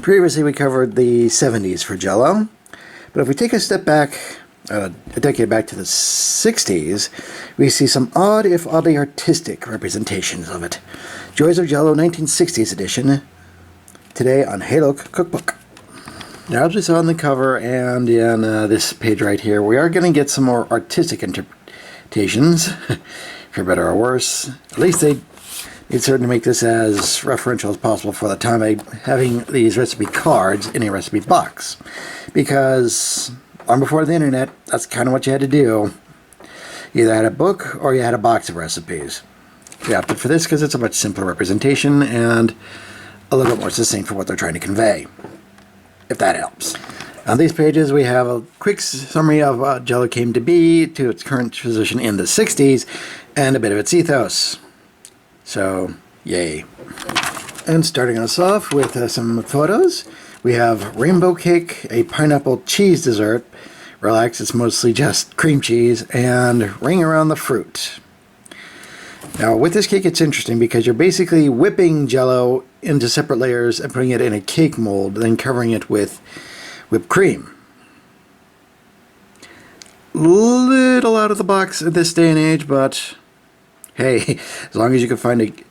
Previously we covered the 70s for Jell-O, but if we take a step back, a decade back to the 60s, we see some odd, if oddly artistic, representations of it. Joys of Jell-O 1960s edition, today on Halo Cookbook. Now, as we saw on the cover and in this page right here, we are going to get some more artistic interpretations, for better or worse. At least they certain to make this as referential as possible for the time by having these recipe cards in a recipe box. Because long before the internet, that's kind of what you had to do. You either had a book or you had a box of recipes. We opted for this because it's a much simpler representation and a little bit more succinct for what they're trying to convey, if that helps. On these pages we have a quick summary of what Jell-O came to be, to its current position in the 60s, and a bit of its ethos. So, yay. And starting us off with some photos, we have rainbow cake, a pineapple cheese dessert. Relax, it's mostly just cream cheese, and ring around the fruit. Now, with this cake, it's interesting because you're basically whipping Jell-O into separate layers and putting it in a cake mold, then covering it with whipped cream. Little out of the box at this day and age, but hey, as long as you can find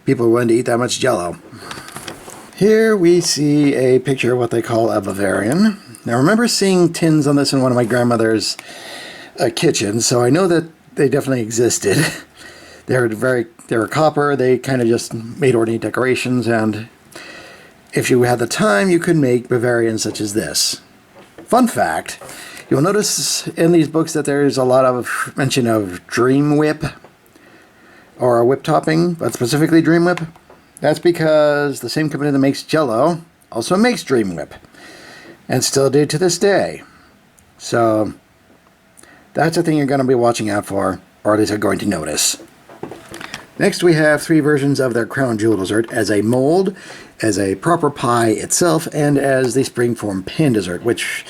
people willing to eat that much Jell-O. Here we see a picture of what they call a Bavarian. Now, I remember seeing tins on this in one of my grandmother's kitchen, so I know that they definitely existed. They were copper. They kind of just made ornate decorations, and if you had the time, you could make Bavarians such as this. Fun fact, you'll notice in these books that there's a lot of mention of Dream Whip, or a whip topping, but specifically Dream Whip. That's because the same company that makes Jell-O also makes Dream Whip, and still do to this day. So that's a thing you're going to be watching out for, or at least are going to notice. Next we have 3 versions of their crown jewel dessert, as a mold, as a proper pie itself, and as the springform pan dessert, which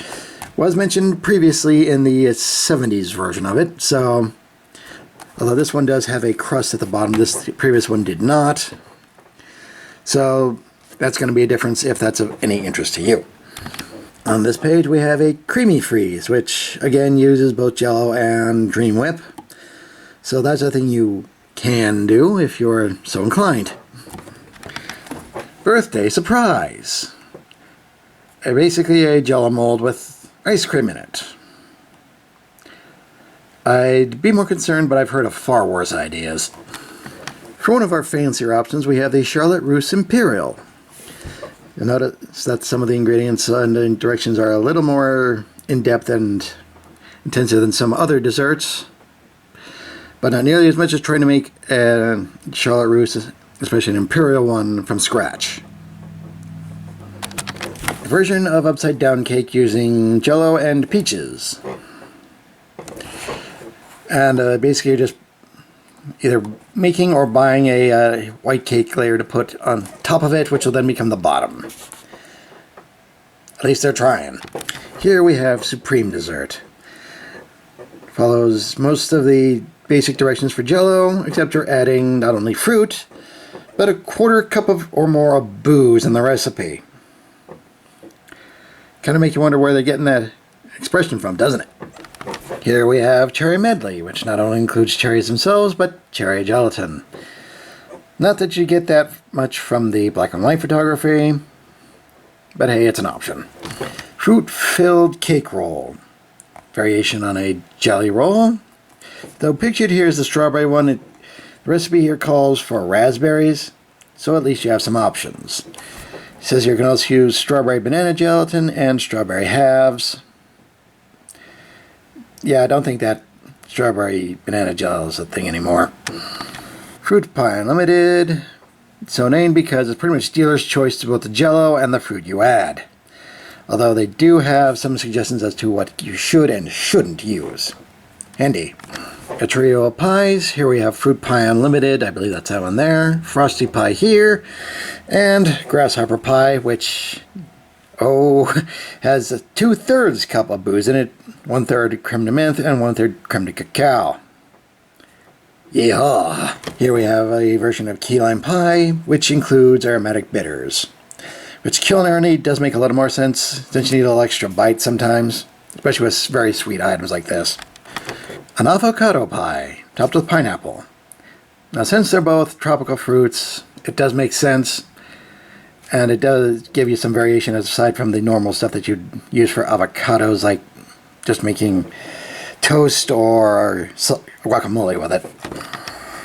was mentioned previously in the 70s version of it. So, although this one does have a crust at the bottom, this previous one did not. So that's going to be a difference if that's of any interest to you. On this page we have a creamy freeze, which again uses both Jell-O and Dream Whip. So that's a thing you can do if you're so inclined. Birthday surprise. Basically a Jell-O mold with ice cream in it. I'd be more concerned, but I've heard of far worse ideas. For one of our fancier options, we have the Charlotte Russe Imperial. You'll notice that some of the ingredients and directions are a little more in-depth and intensive than some other desserts, but not nearly as much as trying to make a Charlotte Russe, especially an Imperial one, from scratch. A version of upside down cake using Jell-O and peaches. And basically you're just either making or buying a white cake layer to put on top of it, which will then become the bottom. At least they're trying. Here we have Supreme Dessert. Follows most of the basic directions for Jell-O, except you're adding not only fruit, but a 1/4 cup or more of booze in the recipe. Kind of make you wonder where they're getting that expression from, doesn't it? Here we have Cherry Medley, which not only includes cherries themselves, but cherry gelatin. Not that you get that much from the black and white photography, but hey, it's an option. Fruit-filled cake roll. Variation on a jelly roll. Though pictured here is the strawberry one, the recipe here calls for raspberries, so at least you have some options. It says you can also use strawberry banana gelatin and strawberry halves. Yeah, I don't think that strawberry banana gel is a thing anymore. Fruit Pie Unlimited. It's so named because it's pretty much dealer's choice to both the Jell-O and the fruit you add. Although they do have some suggestions as to what you should and shouldn't use. Handy. A trio of pies. Here we have Fruit Pie Unlimited. I believe that's that one there. Frosty Pie here. And Grasshopper Pie, which has a 2/3 cup of booze in it, 1/3 creme de menthe and 1/3 creme de cacao. Yeehaw! Here we have a version of key lime pie, which includes aromatic bitters. which culinarily does make a little more sense since you need a little extra bite sometimes, especially with very sweet items like this. An avocado pie topped with pineapple. Now, since they're both tropical fruits, it does make sense, and it does give you some variation aside from the normal stuff that you'd use for avocados, like just making toast or guacamole with it.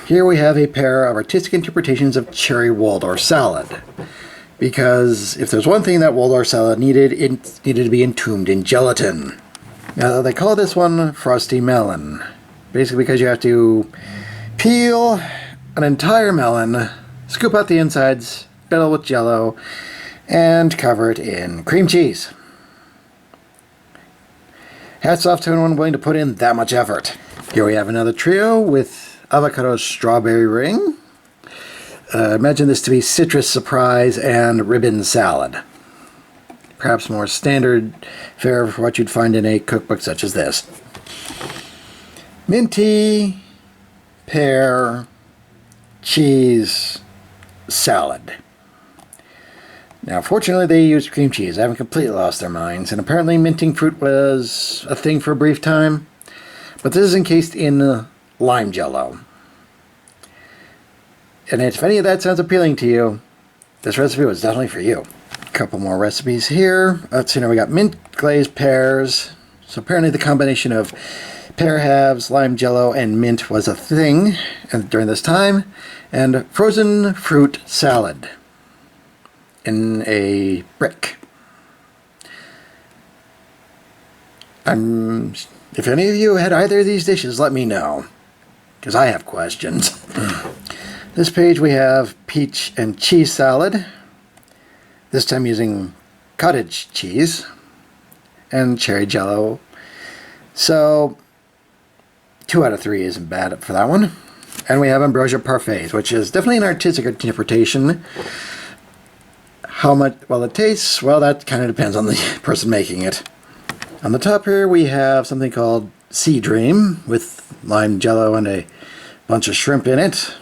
Here we have a pair of artistic interpretations of cherry Waldorf salad, because if there's one thing that Waldorf salad needed, it needed to be entombed in gelatin. Now, they call this one frosty melon, basically because you have to peel an entire melon, scoop out the insides, fill it with Jell-O, and cover it in cream cheese. Hats off to anyone willing to put in that much effort. Here we have another trio with avocado strawberry ring. Imagine this to be citrus surprise and ribbon salad. Perhaps more standard fare for what you'd find in a cookbook such as this. Minty pear cheese salad. Now, fortunately, they used cream cheese. They haven't completely lost their minds, and apparently minting fruit was a thing for a brief time. But this is encased in lime Jell-O. And if any of that sounds appealing to you, this recipe was definitely for you. A couple more recipes here. Let's see, now we got mint glazed pears. So apparently the combination of pear halves, lime Jell-O, and mint was a thing during this time. And frozen fruit salad in a brick. If any of you had either of these dishes, let me know, because I have questions. This page we have peach and cheese salad, this time using cottage cheese and cherry Jell-O. So 2 out of 3 isn't bad for that one. And we have ambrosia parfaits, which is definitely an artistic interpretation. How much well it tastes, well, that kind of depends on the person making it. On the top here we have something called Sea Dream with lime Jell-O and a bunch of shrimp in it.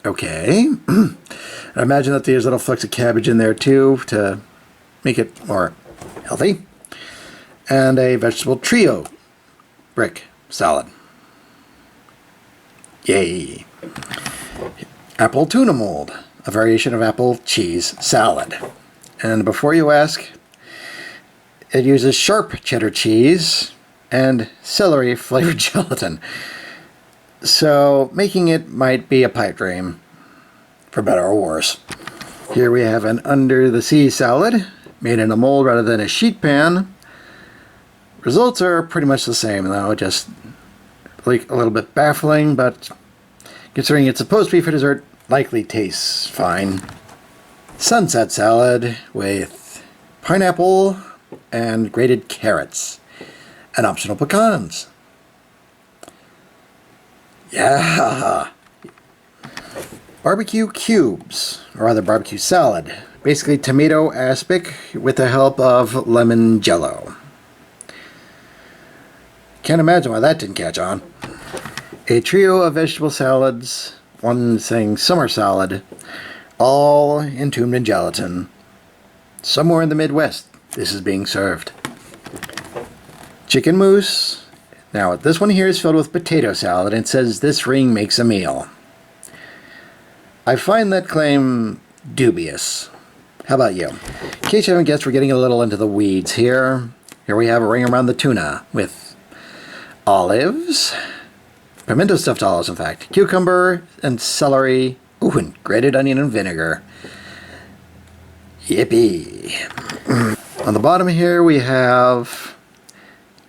Okay. I imagine that there's little flecks of cabbage in there too to make it more healthy. And a vegetable trio brick salad. Yay. Apple tuna mold, a variation of apple cheese salad. And before you ask, it uses sharp cheddar cheese and celery flavored gelatin. So making it might be a pipe dream, for better or worse. Here we have an under the sea salad, made in a mold rather than a sheet pan. Results are pretty much the same though, just like a little bit baffling, but considering it's supposed to be for dessert, likely tastes fine. Sunset salad with pineapple and grated carrots and optional pecans. Yeah. Barbecue cubes, or rather barbecue salad. Basically tomato aspic with the help of lemon Jell-O. Can't imagine why that didn't catch on. A trio of vegetable salads, one saying summer salad, all entombed in gelatin. Somewhere in the Midwest, this is being served. Chicken mousse. Now, this one here is filled with potato salad and says this ring makes a meal. I find that claim dubious. How about you? In case you haven't guessed, we're getting a little into the weeds here. Here we have a ring around the tuna with olives, pimento stuffed olives in fact, cucumber and celery, ooh, and grated onion and vinegar. Yippee. On the bottom here we have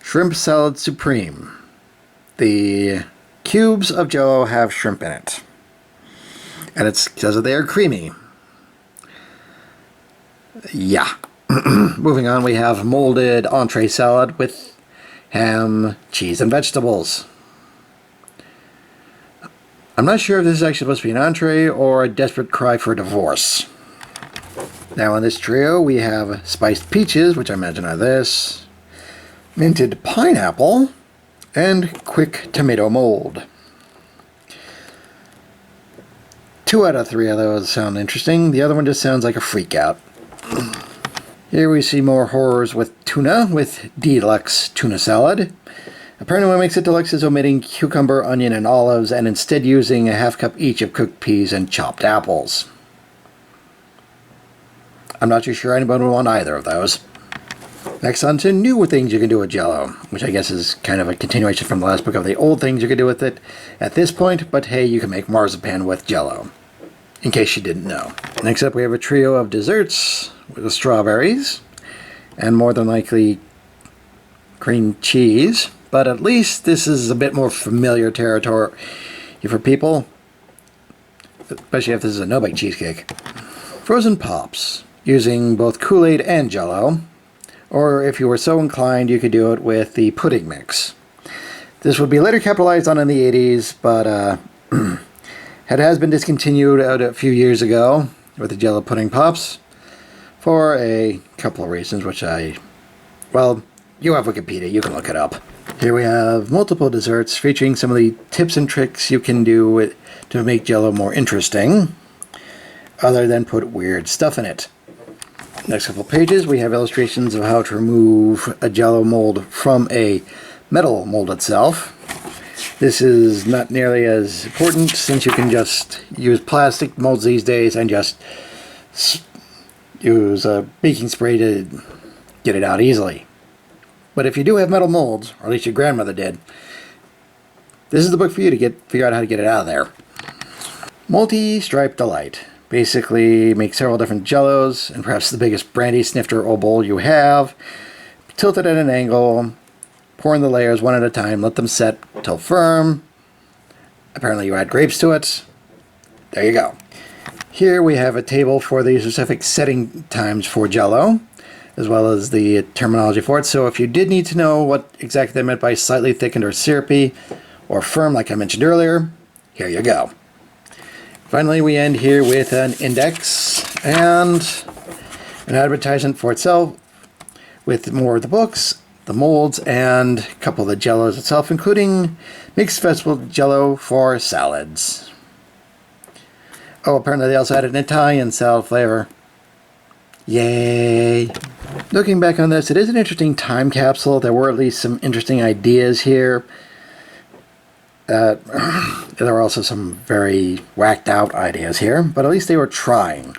shrimp salad supreme. The cubes of Jell-O have shrimp in it, and it says that they are creamy. Yeah. Moving on, we have molded entree salad with ham, cheese, and vegetables. I'm not sure if this is actually supposed to be an entree or a desperate cry for divorce. Now in this trio we have spiced peaches, which I imagine are this, minted pineapple, and quick tomato mold. 2 out of 3 of those sound interesting. The other one just sounds like a freak out. Here we see more horrors with tuna, with deluxe tuna salad. Apparently what makes it deluxe is omitting cucumber, onion, and olives, and instead using a half cup each of cooked peas and chopped apples. I'm not too sure anybody would want either of those. Next on to new things you can do with Jell-O, which I guess is kind of a continuation from the last book of the old things you can do with it at this point, but hey, you can make marzipan with Jell-O, in case you didn't know. Next up we have a trio of desserts with the strawberries, and more than likely cream cheese, but at least this is a bit more familiar territory for people, especially if this is a no-bake cheesecake. Frozen Pops, using both Kool-Aid and Jell-O. Or if you were so inclined, you could do it with the pudding mix. This would be later capitalized on in the 80s, but it has been discontinued out a few years ago with the Jell-O pudding pops for a couple of reasons, which well, you have Wikipedia, you can look it up. Here we have multiple desserts featuring some of the tips and tricks you can do to make Jell-O more interesting, other than put weird stuff in it. Next couple pages we have illustrations of how to remove a Jell-O mold from a metal mold itself. This is not nearly as important since you can just use plastic molds these days and just use a baking spray to get it out easily. But if you do have metal molds, or at least your grandmother did, this is the book for you to figure out how to get it out of there. Multi-Stripe Delight. Basically make several different Jell-Os, and perhaps the biggest brandy snifter or bowl you have. Tilt it at an angle, pour in the layers one at a time, let them set till firm. Apparently you add grapes to it. There you go. Here we have a table for the specific setting times for Jell-O, as well as the terminology for it. So if you did need to know what exactly they meant by slightly thickened or syrupy or firm like I mentioned earlier, here you go. Finally, we end here with an index and an advertisement for itself with more of the books, the molds, and a couple of the Jell-Os itself, including mixed vegetable Jell-O for salads. Oh, apparently they also added an Italian salad flavor. Yay! Looking back on this, it is an interesting time capsule. There were at least some interesting ideas here. There are also some very whacked out ideas here, but at least they were trying.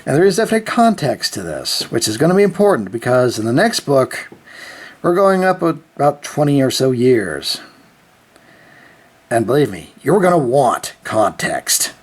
And there is definite context to this, which is going to be important because in the next book, we're going up about 20 or so years. And believe me, you're going to want context.